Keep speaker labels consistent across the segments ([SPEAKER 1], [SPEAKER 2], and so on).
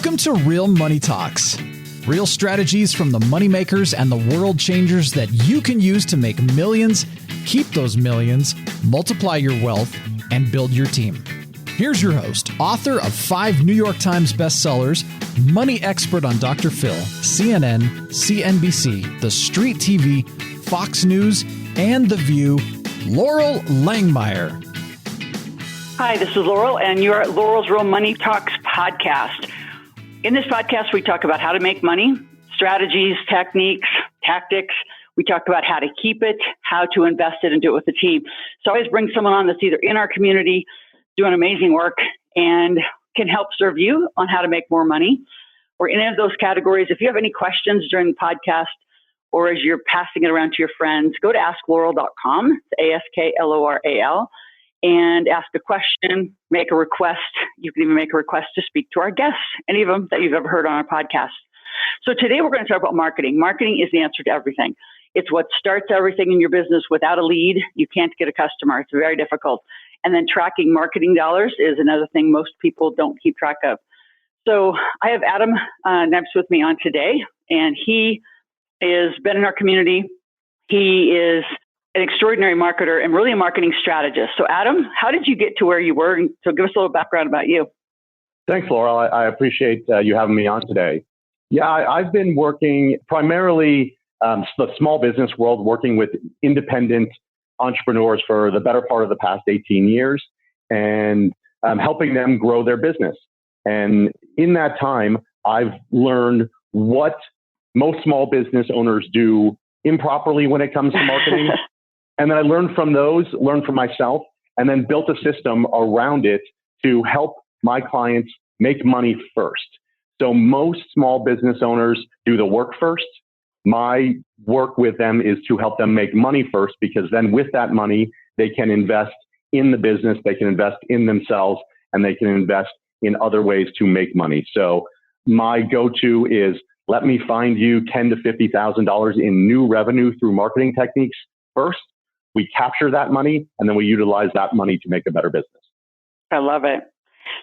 [SPEAKER 1] Welcome to Real Money Talks. Real strategies from the moneymakers and the world changers that you can use to make millions, keep those millions, multiply your wealth, and build your team. Here's your host, author of 5 New York Times bestsellers, money expert on Dr. Phil, CNN, CNBC, The Street TV, Fox News, and The View, Laurel Langmeyer.
[SPEAKER 2] Hi, this is Laurel, and you're at Laurel's Real Money Talks podcast. In this podcast, we talk about how to make money, strategies, techniques, tactics. We talk about how to keep it, how to invest it, and do it with the team. So I always bring someone on that's either in our community, doing amazing work, and can help serve you on how to make more money, or in any of those categories. If you have any questions during the podcast, or as you're passing it around to your friends, go to asklaurel.com, it's ASKLORAL, and ask a question, make a request. You can even make a request to speak to our guests, any of them that you've ever heard on our podcast. So today we're going to talk about marketing. Marketing is the answer to everything. It's what starts everything in your business. Without a lead, you can't get a customer. It's very difficult. And then tracking marketing dollars is another thing most people don't keep track of. So I have Adam Kipnes with me on today, and he has been in our community. He is an extraordinary marketer and really a marketing strategist. So Adam, how did you get to where you were? And so give us a little background about you.
[SPEAKER 3] Thanks, Laurel. I appreciate you having me on today. Yeah, I've been working primarily the small business world, working with independent entrepreneurs for the better part of the past 18 years and helping them grow their business. And in that time, I've learned what most small business owners do improperly when it comes to marketing. And then I learned from myself, and then built a system around it to help my clients make money first. So most small business owners do the work first. My work with them is to help them make money first, because then with that money, they can invest in the business, they can invest in themselves, and they can invest in other ways to make money. So my go-to is, let me find you $10,000 to $50,000 in new revenue through marketing techniques first. We capture that money, and then we utilize that money to make a better business.
[SPEAKER 2] I love it.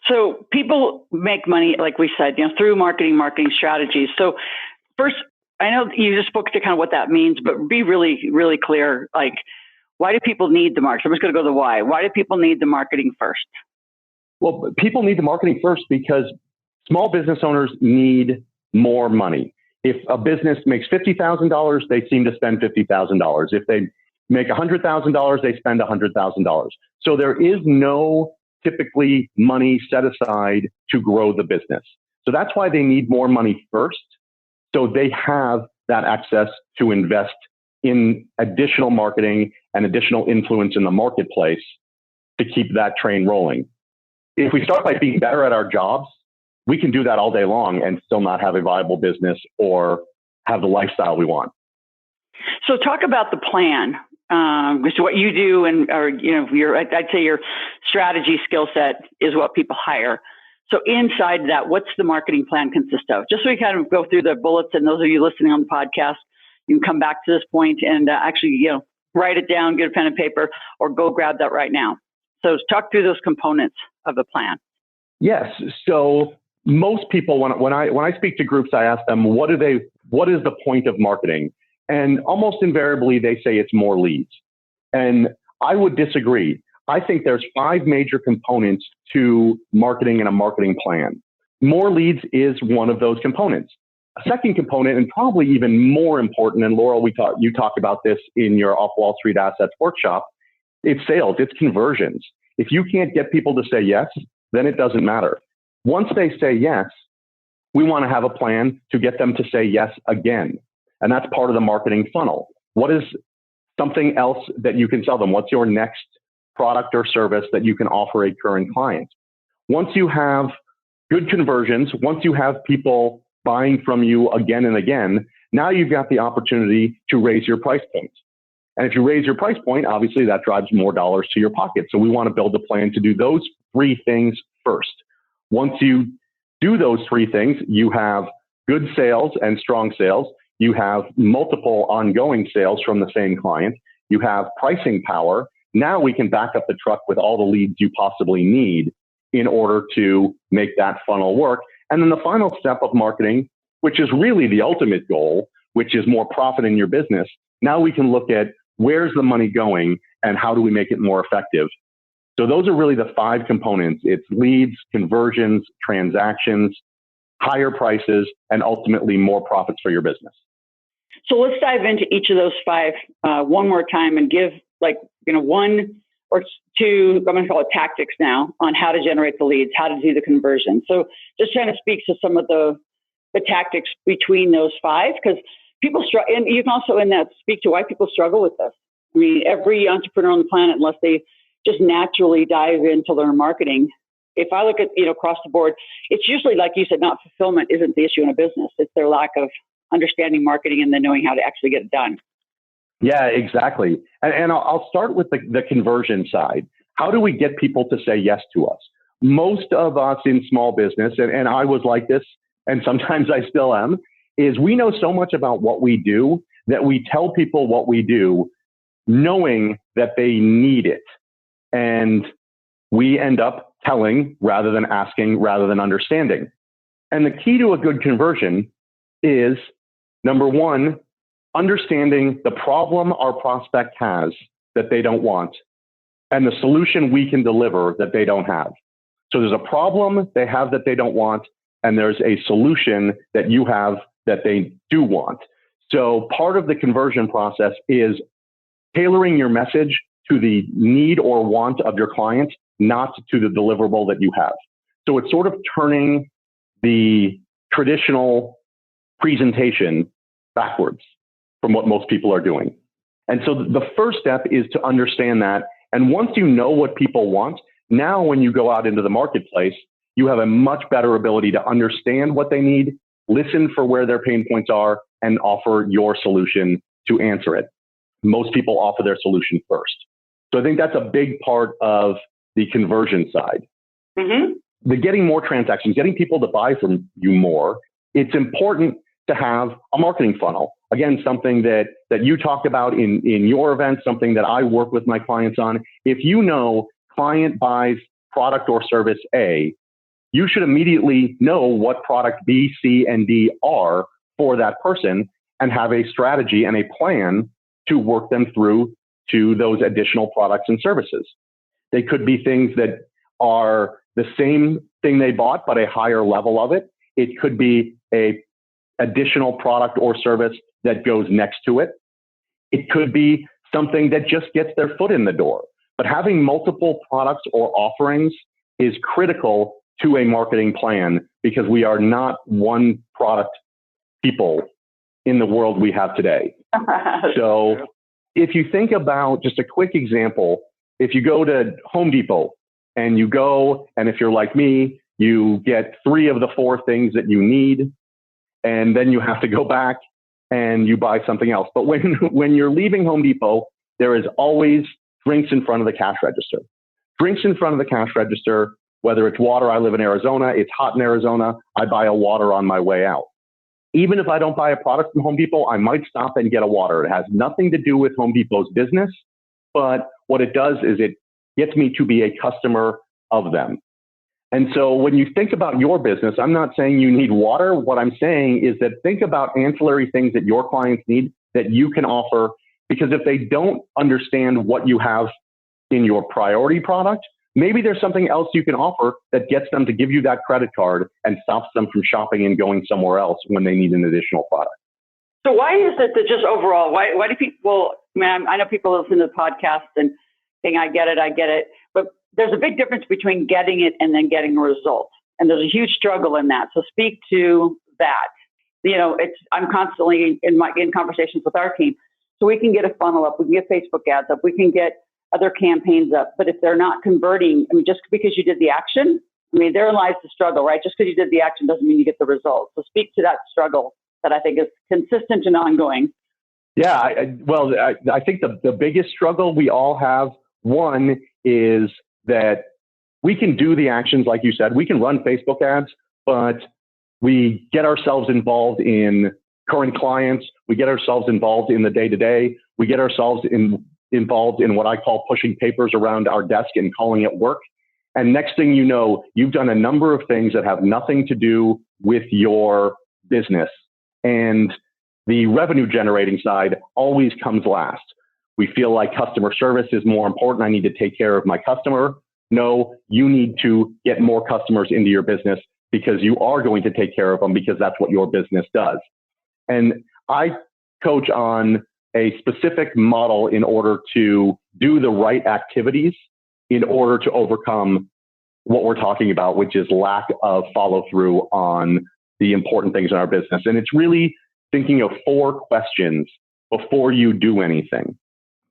[SPEAKER 2] So people make money, like we said, through marketing strategies. So first, I know you just spoke to kind of what that means, but be really, really clear. Like, why do people need the marketing? I'm just going to go to the why. Why do people need the marketing first?
[SPEAKER 3] Well, people need the marketing first because small business owners need more money. If a business makes $50,000, they seem to spend $50,000. If they make $100,000, they spend $100,000. So there is no typically money set aside to grow the business. So that's why they need more money first. So they have that access to invest in additional marketing and additional influence in the marketplace to keep that train rolling. If we start by being better at our jobs, we can do that all day long and still not have a viable business or have the lifestyle we want.
[SPEAKER 2] So talk about the plan. Which is what you do, I'd say your strategy skill set is what people hire. So inside that, what's the marketing plan consist of? Just so we kind of go through the bullets, and those of you listening on the podcast, you can come back to this point and actually, write it down, get a pen and paper, or go grab that right now. So talk through those components of the plan.
[SPEAKER 3] Yes. So most people, when I speak to groups, I ask them, what is the point of marketing? And almost invariably, they say it's more leads. And I would disagree. I think there's 5 major components to marketing and a marketing plan. More leads is one of those components. A second component, and probably even more important, and Laurel, you talked about this in your Off Wall Street Assets workshop, it's sales, it's conversions. If you can't get people to say yes, then it doesn't matter. Once they say yes, we want to have a plan to get them to say yes again. And that's part of the marketing funnel. What is something else that you can sell them? What's your next product or service that you can offer a current client? Once you have good conversions, once you have people buying from you again and again, now you've got the opportunity to raise your price point. And if you raise your price point, obviously that drives more dollars to your pocket. So we want to build a plan to do those 3 things first. Once you do those 3 things, you have good sales and strong sales. You have multiple ongoing sales from the same client. You have pricing power. Now we can back up the truck with all the leads you possibly need in order to make that funnel work. And then the final step of marketing, which is really the ultimate goal, which is more profit in your business. Now we can look at where's the money going and how do we make it more effective. So those are really the 5 components. It's leads, conversions, transactions, higher prices, and ultimately more profits for your business.
[SPEAKER 2] So let's dive into each of those 5 one more time and give one or two, I'm going to call it tactics now, on how to generate the leads, how to do the conversion. So just trying to speak to some of the tactics between those 5, because people struggle, and you can also in that speak to why people struggle with this. I mean, every entrepreneur on the planet, unless they just naturally dive in to learn marketing, if I look at, across the board, it's usually, like you said, not fulfillment isn't the issue in a business. It's their lack of understanding marketing and then knowing how to actually get it done.
[SPEAKER 3] Yeah, exactly. And I'll start with the conversion side. How do we get people to say yes to us? Most of us in small business, and I was like this, and sometimes I still am, is we know so much about what we do that we tell people what we do knowing that they need it. And we end up telling rather than asking, rather than understanding. And the key to a good conversion is, number 1, understanding the problem our prospect has that they don't want and the solution we can deliver that they don't have. So there's a problem they have that they don't want, and there's a solution that you have that they do want. So part of the conversion process is tailoring your message to the need or want of your client, not to the deliverable that you have. So it's sort of turning the traditional presentation backwards from what most people are doing. And so the first step is to understand that. And once you know what people want, now when you go out into the marketplace, you have a much better ability to understand what they need, listen for where their pain points are, and offer your solution to answer it. Most people offer their solution first. So I think that's a big part of the conversion side. Mm-hmm. The getting more transactions, getting people to buy from you more, it's important to have a marketing funnel. Again, something that you talked about in your events, something that I work with my clients on. If you know client buys product or service A, you should immediately know what product B, C, and D are for that person and have a strategy and a plan to work them through to those additional products and services. They could be things that are the same thing they bought, but a higher level of it. It could be a additional product or service that goes next to it. It could be something that just gets their foot in the door. But having multiple products or offerings is critical to a marketing plan, because we are not one product people in the world we have today. So if you think about just a quick example, if you go to Home Depot and you go, and if you're like me, you get 3 of the 4 things that you need, and then you have to go back and you buy something else. But when you're leaving Home Depot, there is always drinks in front of the cash register. Drinks in front of the cash register, whether it's water. I live in Arizona. It's hot in Arizona. I buy a water on my way out. Even if I don't buy a product from Home Depot, I might stop and get a water. It has nothing to do with Home Depot's business, but what it does is it gets me to be a customer of them. And so when you think about your business, I'm not saying you need water. What I'm saying is that think about ancillary things that your clients need that you can offer, because if they don't understand what you have in your priority product, maybe there's something else you can offer that gets them to give you that credit card and stops them from shopping and going somewhere else when they need an additional product.
[SPEAKER 2] So why is it that just overall, why do people, I know people listen to the podcast and think, I get it, but there's a big difference between getting it and then getting a result. And there's a huge struggle in that. So speak to that. I'm constantly in conversations with our team. So we can get a funnel up, we can get Facebook ads up, we can get other campaigns up. But if they're not converting, just because you did the action, therein lies the struggle, right? Just because you did the action doesn't mean you get the result. So speak to that struggle that I think is consistent and ongoing.
[SPEAKER 3] Yeah, I think the biggest struggle we all have, one, is that we can do the actions, like you said, we can run Facebook ads, but we get ourselves involved in current clients, we get ourselves involved in the day-to-day, we get ourselves involved in what I call pushing papers around our desk and calling it work. And next thing you know, you've done a number of things that have nothing to do with your business. And the revenue generating side always comes last. We feel like customer service is more important. I need to take care of my customer. No, you need to get more customers into your business because you are going to take care of them because that's what your business does. And I coach on a specific model in order to do the right activities in order to overcome what we're talking about, which is lack of follow through on the important things in our business. And it's really thinking of 4 questions before you do anything.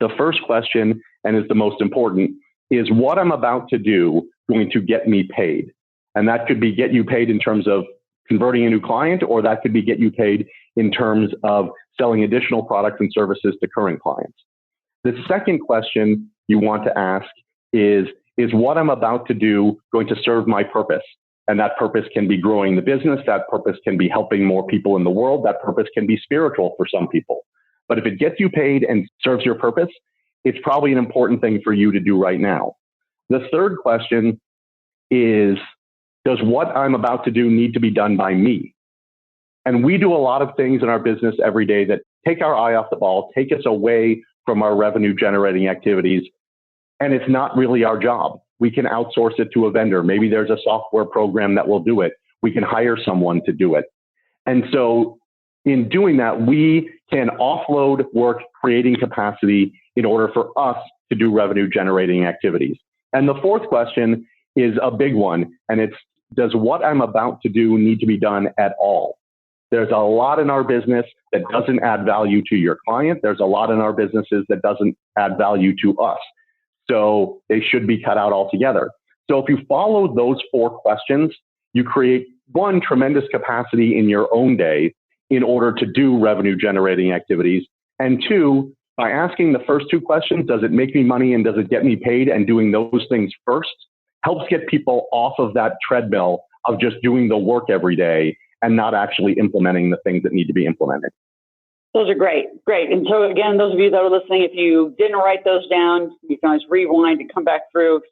[SPEAKER 3] The first question, and is the most important, is what I'm about to do going to get me paid? And that could be get you paid in terms of converting a new client, or that could be get you paid in terms of selling additional products and services to current clients. The second question you want to ask is what I'm about to do going to serve my purpose? And that purpose can be growing the business. That purpose can be helping more people in the world. That purpose can be spiritual for some people. But if it gets you paid and serves your purpose, it's probably an important thing for you to do right now. The third question is, does what I'm about to do need to be done by me? And we do a lot of things in our business every day that take our eye off the ball, take us away from our revenue generating activities. And it's not really our job. We can outsource it to a vendor. Maybe there's a software program that will do it. We can hire someone to do it. And so in doing that, we can offload work, creating capacity in order for us to do revenue generating activities. And the fourth question is a big one. And it's, does what I'm about to do need to be done at all? There's a lot in our business that doesn't add value to your client. There's a lot in our businesses that doesn't add value to us. So they should be cut out altogether. So if you follow those 4 questions, you create 1, tremendous capacity in your own day in order to do revenue generating activities. And 2, by asking the first 2 questions, does it make me money and does it get me paid? And doing those things first helps get people off of that treadmill of just doing the work every day and not actually implementing the things that need to be implemented.
[SPEAKER 2] Those are great. And so again, those of you that are listening, if you didn't write those down, you can always rewind and come back through.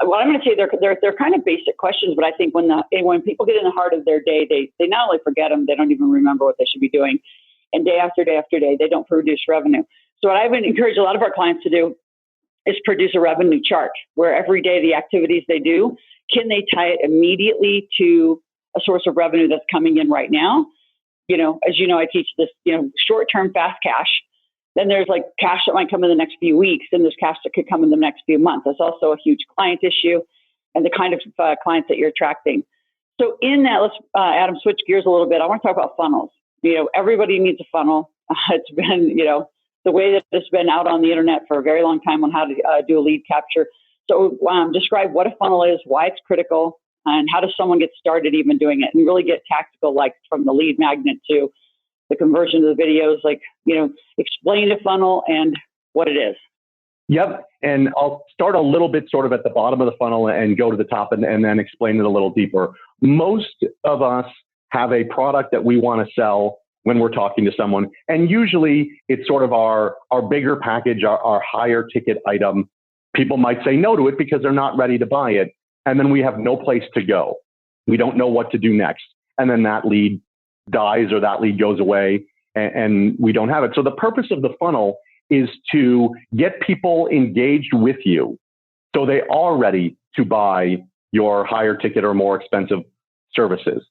[SPEAKER 2] What I'm going to say, they're kind of basic questions, but I think when people get in the heart of their day, they not only forget them, they don't even remember what they should be doing. And day after day after day, they don't produce revenue. So what I would encourage a lot of our clients to do is produce a revenue chart where every day the activities they do, can they tie it immediately to a source of revenue that's coming in right now? As you know, I teach this, short-term fast cash. Then there's like cash that might come in the next few weeks, and there's cash that could come in the next few months. That's also a huge client issue and the kind of clients that you're attracting. So in that, let's, Adam, switch gears a little bit. I want to talk about funnels. Everybody needs a funnel. It's been, the way that it's been out on the internet for a very long time on how to do a lead capture. So describe what a funnel is, why it's critical, and how does someone get started even doing it, and really get tactical, like from the lead magnet to the conversion of the videos, explain the funnel and what it is.
[SPEAKER 3] Yep. And I'll start a little bit sort of at the bottom of the funnel and go to the top and then explain it a little deeper. Most of us have a product that we want to sell when we're talking to someone. And usually it's sort of our bigger package, our higher ticket item. People might say no to it because they're not ready to buy it. And then we have no place to go. We don't know what to do next. And then that lead dies or that lead goes away and we don't have it. So the purpose of the funnel is to get people engaged with you so they are ready to buy your higher ticket or more expensive services.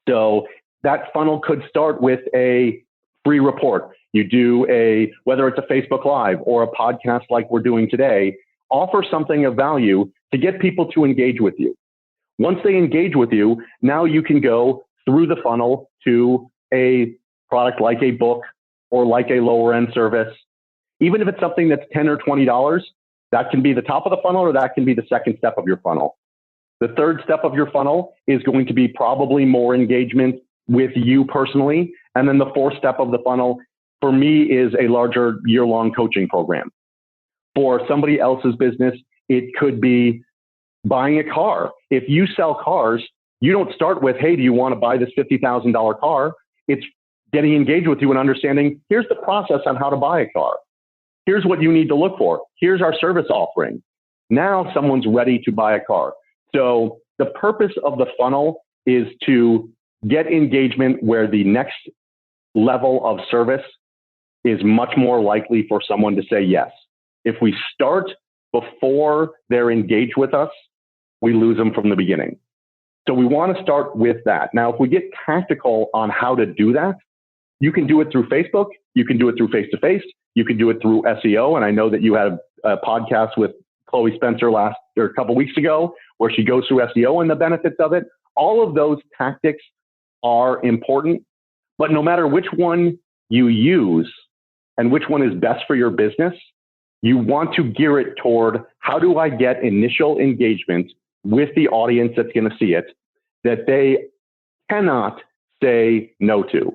[SPEAKER 3] So that funnel could start with a free report. You do whether it's a Facebook Live or a podcast like we're doing today, offer something of value to get people to engage with you. Once they engage with you, now you can go through the funnel to a product like a book or like a lower end service. Even if it's something that's $10 or $20, that can be the top of the funnel or that can be the second step of your funnel. The third step of your funnel is going to be probably more engagement with you personally. And then the fourth step of the funnel for me is a larger year-long coaching program. For somebody else's business, it could be buying a car. If you sell cars, you don't start with, hey, do you want to buy this $50,000 car? It's getting engaged with you and understanding, here's the process on how to buy a car. Here's what you need to look for. Here's our service offering. Now someone's ready to buy a car. So the purpose of the funnel is to get engagement where the next level of service is much more likely for someone to say yes. If we start before they're engaged with us, we lose them from the beginning. So we want to start with that. Now, if we get tactical on how to do that, you can do it through Facebook. You can do it through face-to-face. You can do it through SEO. And I know that you had a podcast with Chloe Spencer a couple weeks ago where she goes through SEO and the benefits of it. All of those tactics are important, but no matter which one you use and which one is best for your business, you want to gear it toward how do I get initial engagement with the audience that's going to see it that they cannot say no to.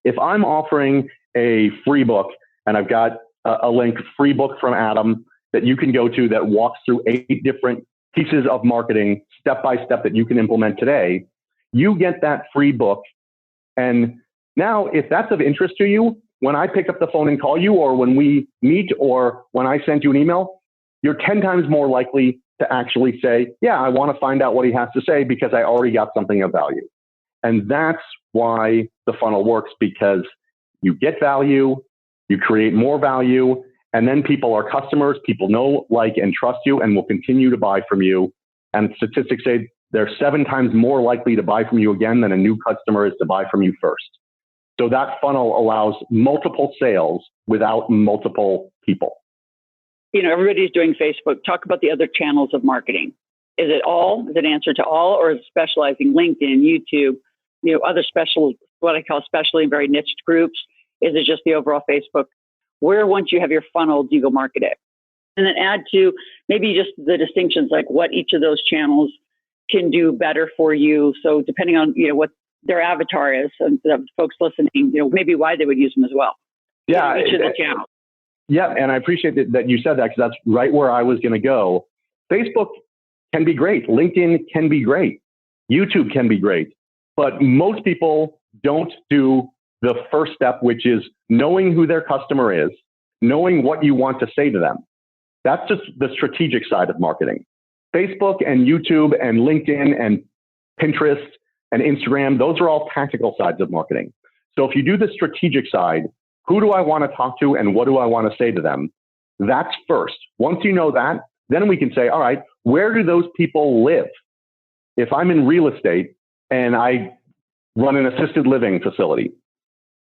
[SPEAKER 3] If I'm offering a free book and I've got a link, free book from Adam that you can go to that walks through 8 different pieces of marketing step by step that you can implement today, you get that free book. And now if that's of interest to you, when I pick up the phone and call you, or when we meet, or when I send you an email, you're 10 times more likely to actually say, yeah, I want to find out what he has to say because I already got something of value. And that's why the funnel works, because you get value, you create more value, and then people are customers, people know, like, and trust you and will continue to buy from you. And statistics say they're 7 times more likely to buy from you again than a new customer is to buy from you first. So that funnel allows multiple sales without multiple people.
[SPEAKER 2] You know, everybody's doing Facebook. Talk about the other channels of marketing. Is it all? Is it answer to all, or is it specializing LinkedIn, YouTube, other special, what I call specially very niched groups? Is it just the overall Facebook? Where, once you have your funnel, do you go market it? And then add to maybe just the distinctions, like what each of those channels can do better for you. So depending on, what their avatar is, and the folks listening, maybe why they would use them as well.
[SPEAKER 3] Yeah.
[SPEAKER 2] Each of the channels.
[SPEAKER 3] Yeah. And I appreciate that you said that, because that's right where I was going to go. Facebook can be great. LinkedIn can be great. YouTube can be great. But most people don't do the first step, which is knowing who their customer is, knowing what you want to say to them. That's just the strategic side of marketing. Facebook and YouTube and LinkedIn and Pinterest and Instagram, those are all tactical sides of marketing. So if you do the strategic side, who do I want to talk to and what do I want to say to them? That's first. Once you know that, then we can say, all right, where do those people live? If I'm in real estate and I run an assisted living facility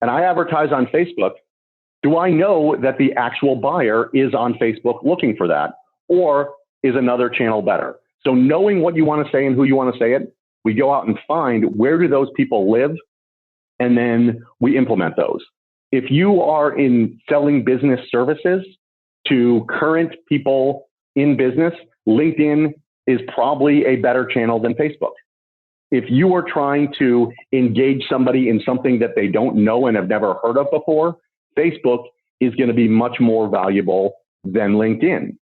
[SPEAKER 3] and I advertise on Facebook, do I know that the actual buyer is on Facebook looking for that, or is another channel better? So knowing what you want to say and who you want to say it, we go out and find where do those people live, and then we implement those. If you are in selling business services to current people in business, LinkedIn is probably a better channel than Facebook. If you are trying to engage somebody in something that they don't know and have never heard of before, Facebook is going to be much more valuable than LinkedIn.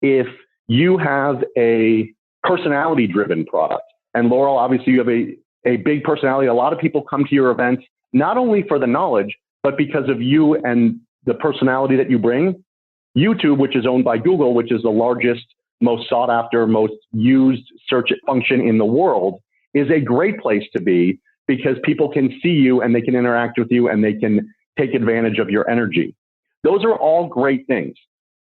[SPEAKER 3] If you have a personality-driven product, and Laurel, obviously you have a big personality. A lot of people come to your events, not only for the knowledge, but because of you and the personality that you bring. YouTube, which is owned by Google, which is the largest, most sought after, most used search function in the world, is a great place to be because people can see you and they can interact with you and they can take advantage of your energy. Those are all great things.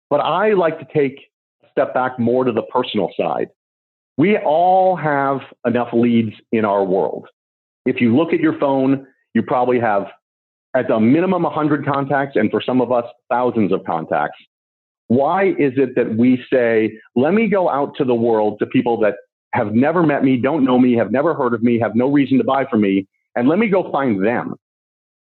[SPEAKER 3] But I like to take a step back more to the personal side. We all have enough leads in our world. If you look at your phone, you probably have at a minimum 100 contacts, and for some of us, thousands of contacts. Why is it that we say, let me go out to the world, to people that have never met me, don't know me, have never heard of me, have no reason to buy from me, and let me go find them?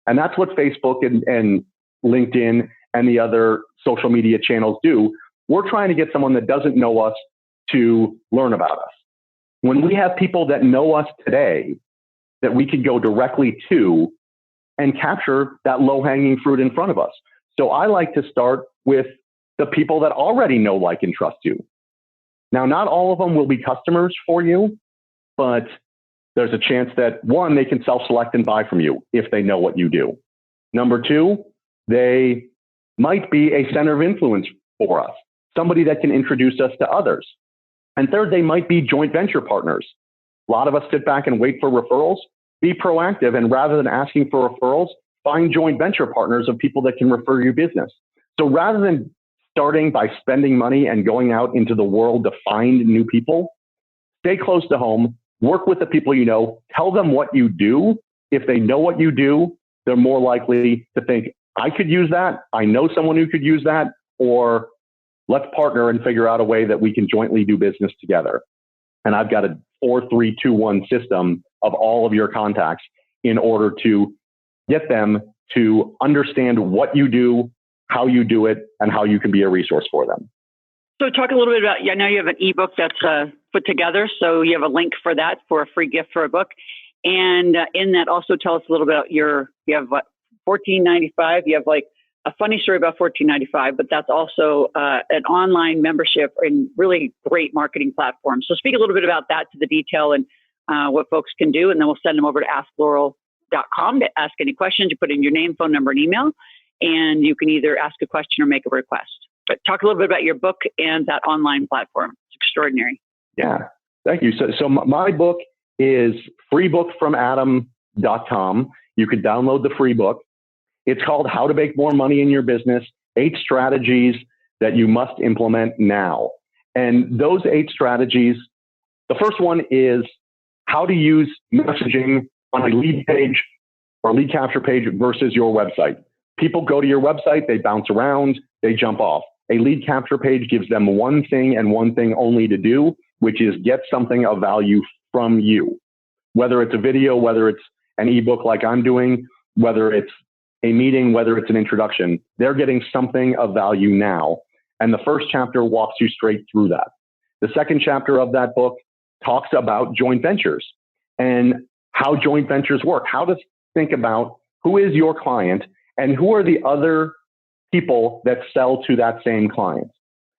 [SPEAKER 3] And that's what Facebook and LinkedIn and the other social media channels do. We're trying to get someone that doesn't know us to learn about us. When we have people that know us today that we could go directly to and capture that low-hanging fruit in front of us. So I like to start with the people that already know, like, and trust you. Now, not all of them will be customers for you, but there's a chance that, one, they can self-select and buy from you if they know what you do. Number two, they might be a center of influence for us, somebody that can introduce us to others. And third, they might be joint venture partners. A lot of us sit back and wait for referrals. Be proactive, and rather than asking for referrals, find joint venture partners of people that can refer your business. So rather than starting by spending money and going out into the world to find new people, stay close to home, work with the people you know, tell them what you do. If they know what you do, they're more likely to think, I could use that. I know someone who could use that, or let's partner and figure out a way that we can jointly do business together. And I've got a 4-3-2-1 system of all of your contacts in order to get them to understand what you do, how you do it, and how you can be a resource for them.
[SPEAKER 2] So talk a little bit about, I know you have an ebook that's put together, so you have a link for that for a free gift for a book. And in that, also tell us a little bit about you have what, $14.95. You have like a funny story about $14.95, but that's also an online membership and really great marketing platform. So speak a little bit about that to the detail and what folks can do, and then we'll send them over to asklaurel.com to ask any questions. You put in your name, phone number, and email, and you can either ask a question or make a request. But talk a little bit about your book and that online platform. It's extraordinary.
[SPEAKER 3] Yeah, thank you. So my book is freebookfromadam.com. You could download the free book. It's called How to Make More Money in Your Business, 8 Strategies That You Must Implement Now. And those 8 strategies, the first one is how to use messaging on a lead page or lead capture page versus your website. People go to your website, they bounce around, they jump off. A lead capture page gives them one thing and one thing only to do, which is get something of value from you. Whether it's a video, whether it's an ebook like I'm doing, whether it's a meeting, whether it's an introduction, they're getting something of value now. And the first chapter walks you straight through that. The second chapter of that book talks about joint ventures and how joint ventures work, how to think about who is your client and who are the other people that sell to that same client.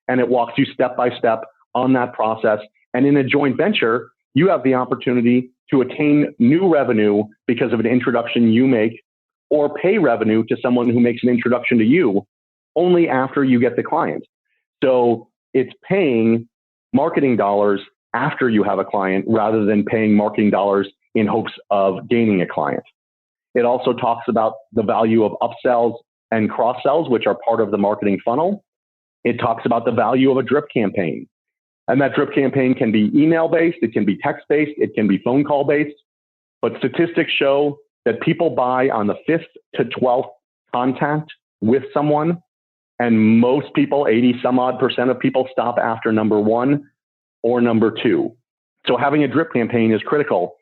[SPEAKER 3] And it walks you step by step on that process. And in a joint venture, you have the opportunity to attain new revenue because of an introduction you make, or pay revenue to someone who makes an introduction to you only after you get the client. So it's paying marketing dollars after you have a client rather than paying marketing dollars in hopes of gaining a client. It also talks about the value of upsells and cross-sells, which are part of the marketing funnel. It talks about the value of a drip campaign. And that drip campaign can be email-based, it can be text-based, it can be phone call-based. But statistics show that people buy on the 5th to 12th contact with someone. And most people, 80% of people, stop after number 1 or number 2. So having a drip campaign is critical.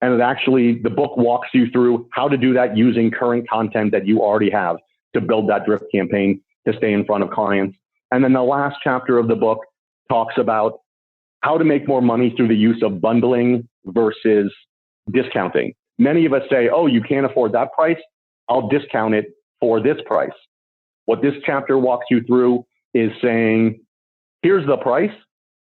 [SPEAKER 3] And it actually, the book walks you through how to do that using current content that you already have to build that drip campaign to stay in front of clients. And then the last chapter of the book talks about how to make more money through the use of bundling versus discounting. Many of us say, oh, you can't afford that price. I'll discount it for this price. What this chapter walks you through is saying, here's the price.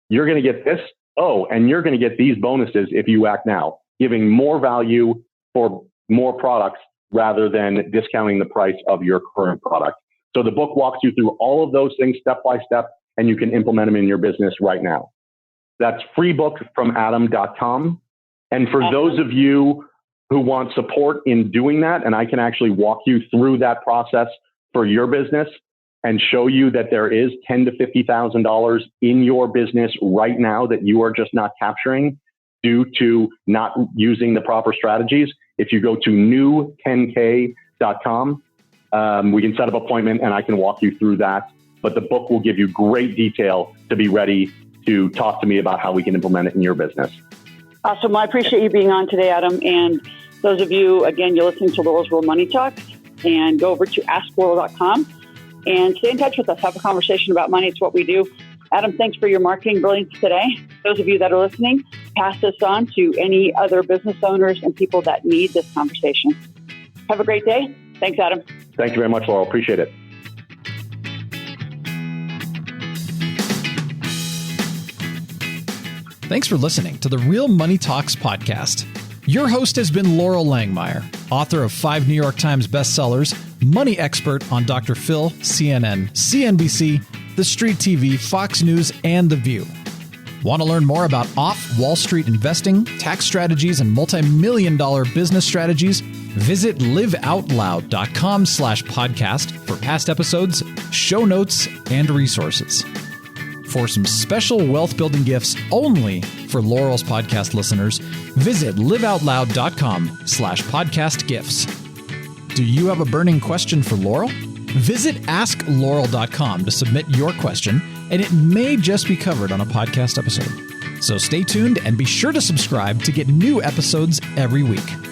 [SPEAKER 3] You're going to get this. Oh, and you're going to get these bonuses if you act now, giving more value for more products rather than discounting the price of your current product. So the book walks you through all of those things step by step, and you can implement them in your business right now. That's freebookfromadam.com. And for those of you who want support in doing that, and I can actually walk you through that process for your business and show you that there is $10,000 to $50,000 in your business right now that you are just not capturing due to not using the proper strategies. If you go to new10k.com, we can set up an appointment and I can walk you through that. But the book will give you great detail to be ready to talk to me about how we can implement it in your business.
[SPEAKER 2] Awesome. Well, I appreciate you being on today, Adam. And those of you, again, you're listening to Laurel's Real Money Talks, and go over to asklaurel.com and stay in touch with us. Have a conversation about money. It's what we do. Adam, thanks for your marketing brilliance today. Those of you that are listening, pass this on to any other business owners and people that need this conversation. Have a great day. Thanks, Adam.
[SPEAKER 3] Thank you very much, Laurel. Appreciate it.
[SPEAKER 1] Thanks for listening to the Real Money Talks podcast. Your host has been Laurel Langmeyer, author of 5 New York Times bestsellers, money expert on Dr. Phil, CNN, CNBC, The Street TV, Fox News, and The View. Want to learn more about off-Wall Street investing, tax strategies, and multi-million-dollar business strategies? Visit liveoutloud.com/podcast for past episodes, show notes, and resources. For some special wealth-building gifts only for Laurel's podcast listeners, visit liveoutloud.com/podcast gifts. Do you have a burning question for Laurel? Visit asklaurel.com to submit your question, and it may just be covered on a podcast episode. So stay tuned and be sure to subscribe to get new episodes every week.